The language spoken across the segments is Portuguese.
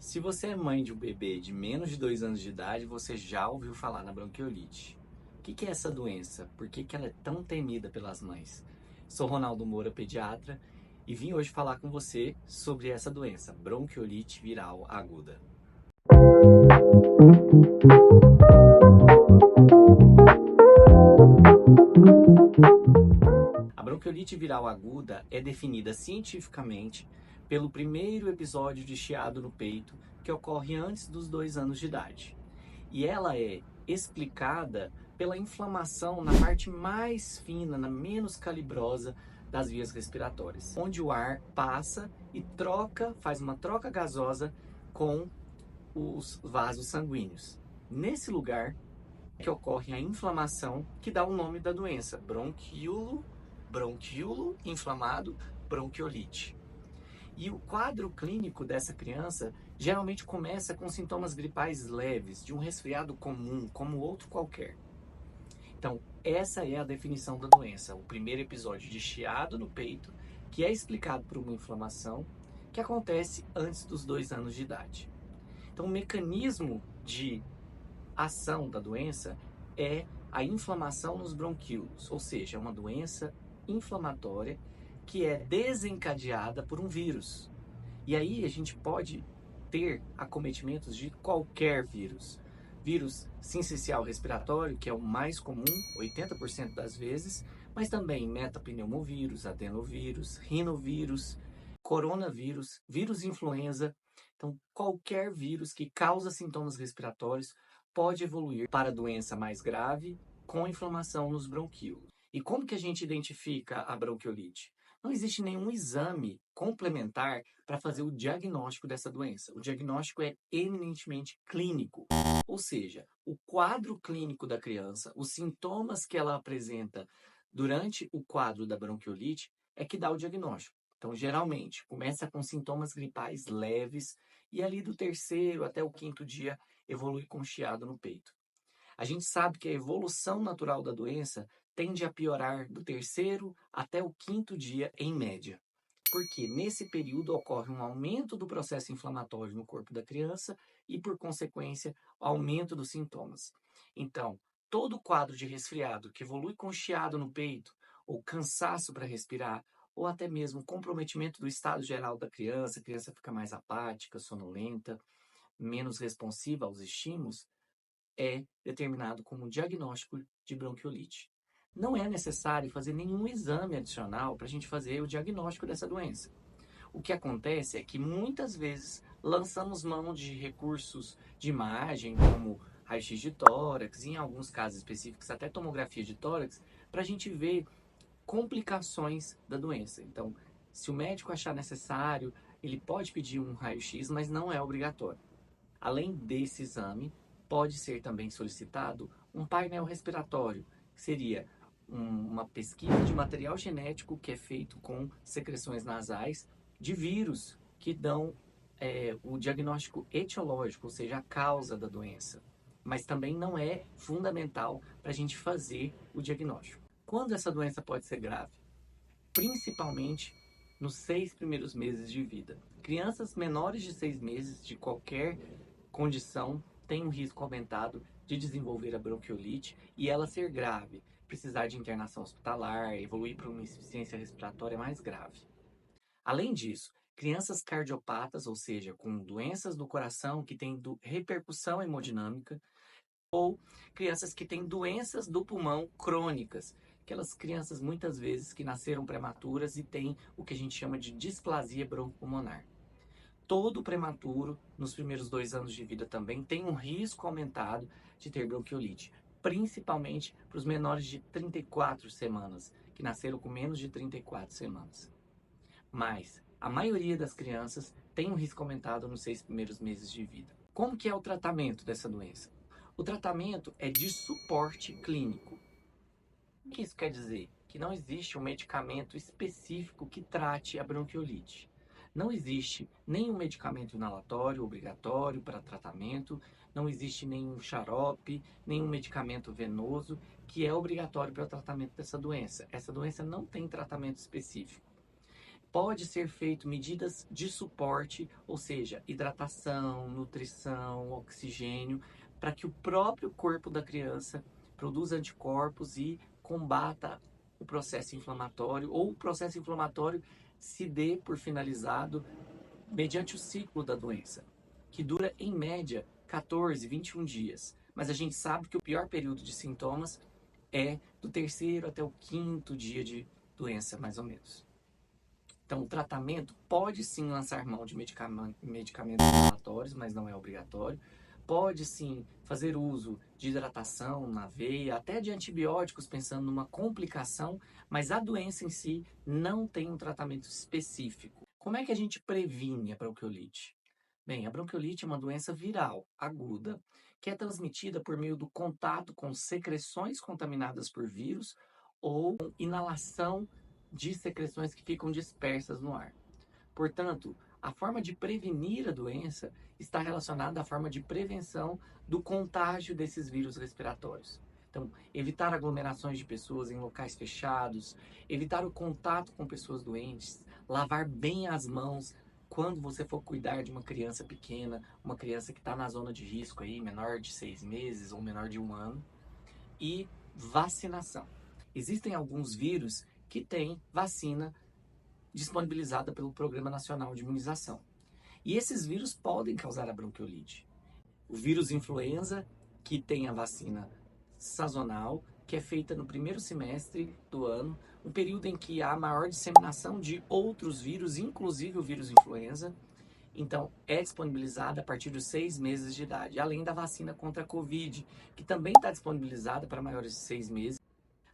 Se você é mãe de um bebê de menos de 2 anos de idade, você já ouviu falar na bronquiolite. O que é essa doença? Por que ela é tão temida pelas mães? Sou Ronaldo Moura, pediatra, e vim hoje falar com você sobre essa doença, bronquiolite viral aguda. A bronquiolite viral aguda é definida cientificamente pelo primeiro episódio de chiado no peito que ocorre antes dos 2 anos de idade. E ela é explicada pela inflamação na parte mais fina, na menos calibrosa das vias respiratórias, onde o ar passa e faz uma troca gasosa com os vasos sanguíneos. Nesse lugar que ocorre a inflamação que dá o nome da doença, bronquíolo inflamado, bronquiolite. E o quadro clínico dessa criança geralmente começa com sintomas gripais leves, de um resfriado comum, como outro qualquer. Então, essa é a definição da doença, o primeiro episódio de chiado no peito, que é explicado por uma inflamação que acontece antes dos 2 anos de idade. Então, o mecanismo de ação da doença é a inflamação nos bronquíolos, ou seja, é uma doença inflamatória que é desencadeada por um vírus. E aí a gente pode ter acometimentos de qualquer vírus. Vírus sincicial respiratório, que é o mais comum, 80% das vezes, mas também metapneumovírus, adenovírus, rinovírus, coronavírus, vírus influenza. Então, qualquer vírus que causa sintomas respiratórios pode evoluir para doença mais grave com inflamação nos bronquíolos. E como que a gente identifica a bronquiolite? Não existe nenhum exame complementar para fazer o diagnóstico dessa doença. O diagnóstico é eminentemente clínico, ou seja, o quadro clínico da criança, os sintomas que ela apresenta durante o quadro da bronquiolite é que dá o diagnóstico. Então, geralmente, começa com sintomas gripais leves e ali do terceiro até o quinto dia evolui com chiado no peito. A gente sabe que a evolução natural da doença tende a piorar do terceiro até o quinto dia em média. Porque nesse período ocorre um aumento do processo inflamatório no corpo da criança e, por consequência, aumento dos sintomas. Então, todo quadro de resfriado que evolui com chiado no peito, ou cansaço para respirar, ou até mesmo comprometimento do estado geral da criança, a criança fica mais apática, sonolenta, menos responsiva aos estímulos, é determinado como diagnóstico de bronquiolite. Não é necessário fazer nenhum exame adicional para a gente fazer o diagnóstico dessa doença. O que acontece é que muitas vezes lançamos mão de recursos de imagem, como raio-x de tórax, e em alguns casos específicos até tomografia de tórax, para a gente ver complicações da doença. Então, se o médico achar necessário, ele pode pedir um raio-x, mas não é obrigatório. Além desse exame, pode ser também solicitado um painel respiratório, que seria uma pesquisa de material genético que é feito com secreções nasais de vírus que dão o diagnóstico etiológico, ou seja, a causa da doença. Mas também não é fundamental para a gente fazer o diagnóstico. Quando essa doença pode ser grave? Principalmente nos 6 primeiros meses de vida. Crianças menores de 6 meses, de qualquer condição, têm um risco aumentado de desenvolver a bronquiolite e ela ser grave, precisar de internação hospitalar, evoluir para uma insuficiência respiratória mais grave. Além disso, crianças cardiopatas, ou seja, com doenças do coração que têm repercussão hemodinâmica, ou crianças que têm doenças do pulmão crônicas, aquelas crianças muitas vezes que nasceram prematuras e têm o que a gente chama de displasia broncopulmonar. Todo prematuro, nos primeiros 2 anos de vida também, tem um risco aumentado de ter bronquiolite, principalmente para os menores de 34 semanas, que nasceram com menos de 34 semanas. Mas a maioria das crianças tem um risco aumentado nos 6 primeiros meses de vida. Como que é o tratamento dessa doença? O tratamento é de suporte clínico. O que isso quer dizer? Que não existe um medicamento específico que trate a bronquiolite. Não existe nenhum medicamento inalatório obrigatório para tratamento, não existe nenhum xarope, nenhum medicamento venoso que é obrigatório para o tratamento dessa doença. Essa doença não tem tratamento específico. pode ser feito medidas de suporte, ou seja, hidratação, nutrição, oxigênio, para que o próprio corpo da criança produza anticorpos e combata o processo inflamatório, ou o processo inflamatório se dê por finalizado mediante o ciclo da doença, que dura em média 14, 21 dias. Mas a gente sabe que o pior período de sintomas é do terceiro até o quinto dia de doença, mais ou menos. Então, o tratamento pode sim lançar mão de medicamentos inflamatórios, mas não é obrigatório. Pode sim fazer uso de hidratação na veia, até de antibióticos, pensando numa complicação, mas a doença em si não tem um tratamento específico. Como é que a gente previne a bronquiolite? Bem, a bronquiolite é uma doença viral aguda que é transmitida por meio do contato com secreções contaminadas por vírus ou inalação de secreções que ficam dispersas no ar. Portanto, a forma de prevenir a doença está relacionada à forma de prevenção do contágio desses vírus respiratórios. Então, evitar aglomerações de pessoas em locais fechados, evitar o contato com pessoas doentes, lavar bem as mãos quando você for cuidar de uma criança pequena, uma criança que está na zona de risco aí, menor de 6 meses ou menor de 1 ano, e vacinação. Existem alguns vírus que têm vacina disponibilizada pelo Programa Nacional de Imunização. E esses vírus podem causar a bronquiolite. O vírus influenza, que tem a vacina sazonal, que é feita no primeiro semestre do ano, um período em que há maior disseminação de outros vírus, inclusive o vírus influenza. Então, é disponibilizada a partir dos 6 meses de idade, além da vacina contra a Covid, que também está disponibilizada para maiores de 6 meses.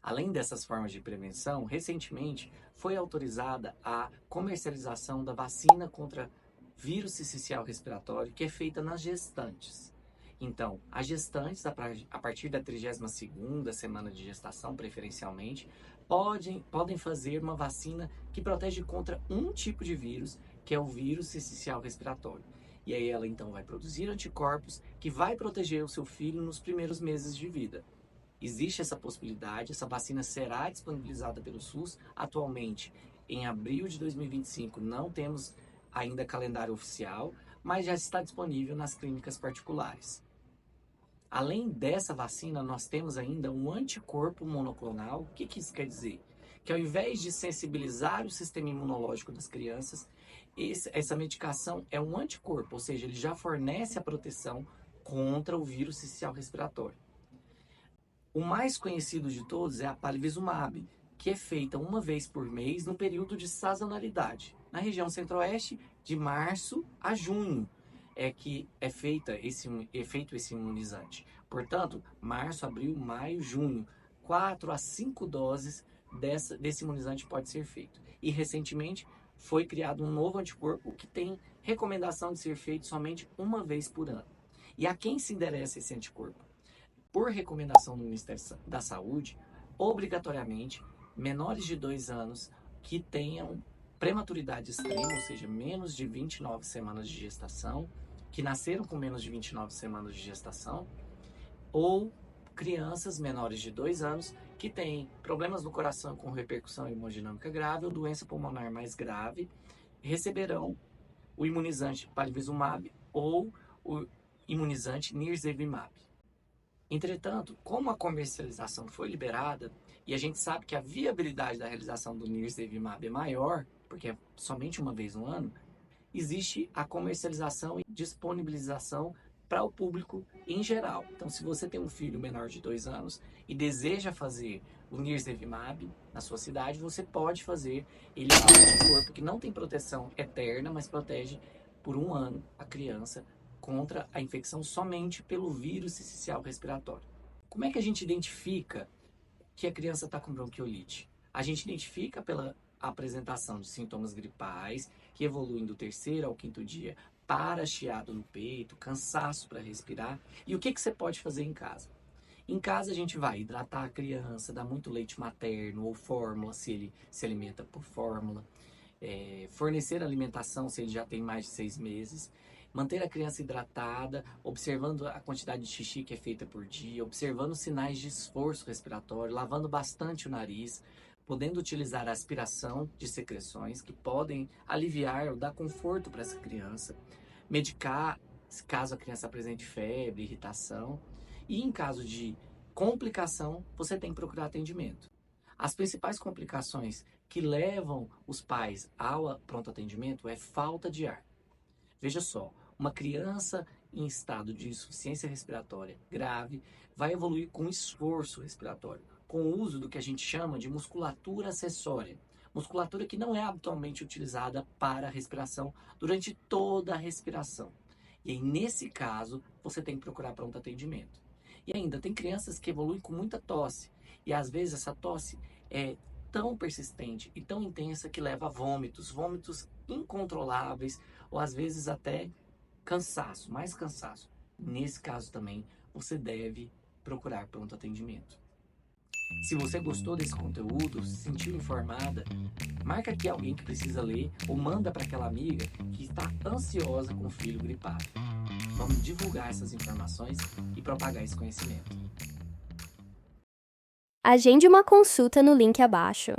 Além dessas formas de prevenção, recentemente foi autorizada a comercialização da vacina contra vírus sincicial respiratório, que é feita nas gestantes. Então, as gestantes, a partir da 32ª semana de gestação, preferencialmente, podem fazer uma vacina que protege contra um tipo de vírus, que é o vírus sincicial respiratório. E aí ela, então, vai produzir anticorpos que vai proteger o seu filho nos primeiros meses de vida. Existe essa possibilidade, essa vacina será disponibilizada pelo SUS. Atualmente, em abril de 2025, não temos ainda calendário oficial, mas já está disponível nas clínicas particulares. Além dessa vacina, nós temos ainda um anticorpo monoclonal. O que isso quer dizer? Que ao invés de sensibilizar o sistema imunológico das crianças, essa medicação é um anticorpo, ou seja, ele já fornece a proteção contra o vírus sincicial respiratório. O mais conhecido de todos é a palivizumab, que é feita uma vez por mês no período de sazonalidade. Na região centro-oeste, de março a junho, é que é feito esse imunizante. Portanto, março, abril, maio, junho, 4 a 5 doses desse imunizante pode ser feito. E recentemente foi criado um novo anticorpo que tem recomendação de ser feito somente uma vez por ano. E a quem se endereça esse anticorpo? Por recomendação do Ministério da Saúde, obrigatoriamente, menores de 2 anos que tenham prematuridade extrema, ou seja, menos de 29 semanas de gestação, que nasceram com menos de 29 semanas de gestação, ou crianças menores de 2 anos que têm problemas no coração com repercussão hemodinâmica grave ou doença pulmonar mais grave, receberão o imunizante palivizumab ou o imunizante nirsevimab. Entretanto, como a comercialização foi liberada, e a gente sabe que a viabilidade da realização do nirsevimab é maior, porque é somente uma vez no ano, existe a comercialização e disponibilização para o público em geral. Então, se você tem um filho menor de 2 anos e deseja fazer o nirsevimab na sua cidade, você pode fazer. Ele é um anticorpo que não tem proteção eterna, mas protege por 1 ano a criança contra a infecção somente pelo vírus sincicial respiratório. Como é que a gente identifica que a criança está com bronquiolite? A gente identifica pela apresentação de sintomas gripais, que evoluem do terceiro ao quinto dia para chiado no peito, cansaço para respirar. E o que você pode fazer em casa? Em casa a gente vai hidratar a criança, dar muito leite materno ou fórmula, se ele se alimenta por fórmula, fornecer alimentação se ele já tem mais de 6 meses, manter a criança hidratada, observando a quantidade de xixi que é feita por dia, observando sinais de esforço respiratório, lavando bastante o nariz, podendo utilizar a aspiração de secreções que podem aliviar ou dar conforto para essa criança, medicar caso a criança apresente febre, irritação, e em caso de complicação, você tem que procurar atendimento. As principais complicações que levam os pais ao pronto atendimento é falta de ar. Veja só, uma criança em estado de insuficiência respiratória grave vai evoluir com esforço respiratório, com o uso do que a gente chama de musculatura acessória. Musculatura que não é habitualmente utilizada para a respiração durante toda a respiração. E aí, nesse caso, você tem que procurar pronto atendimento. E ainda, tem crianças que evoluem com muita tosse. E às vezes essa tosse é tão persistente e tão intensa que leva a vômitos, vômitos incontroláveis, ou às vezes até cansaço, mais cansaço. Nesse caso também, você deve procurar pronto atendimento. Se você gostou desse conteúdo, se sentiu informada, marca aqui alguém que precisa ler ou manda para aquela amiga que está ansiosa com o filho gripado. Vamos divulgar essas informações e propagar esse conhecimento. Agende uma consulta no link abaixo.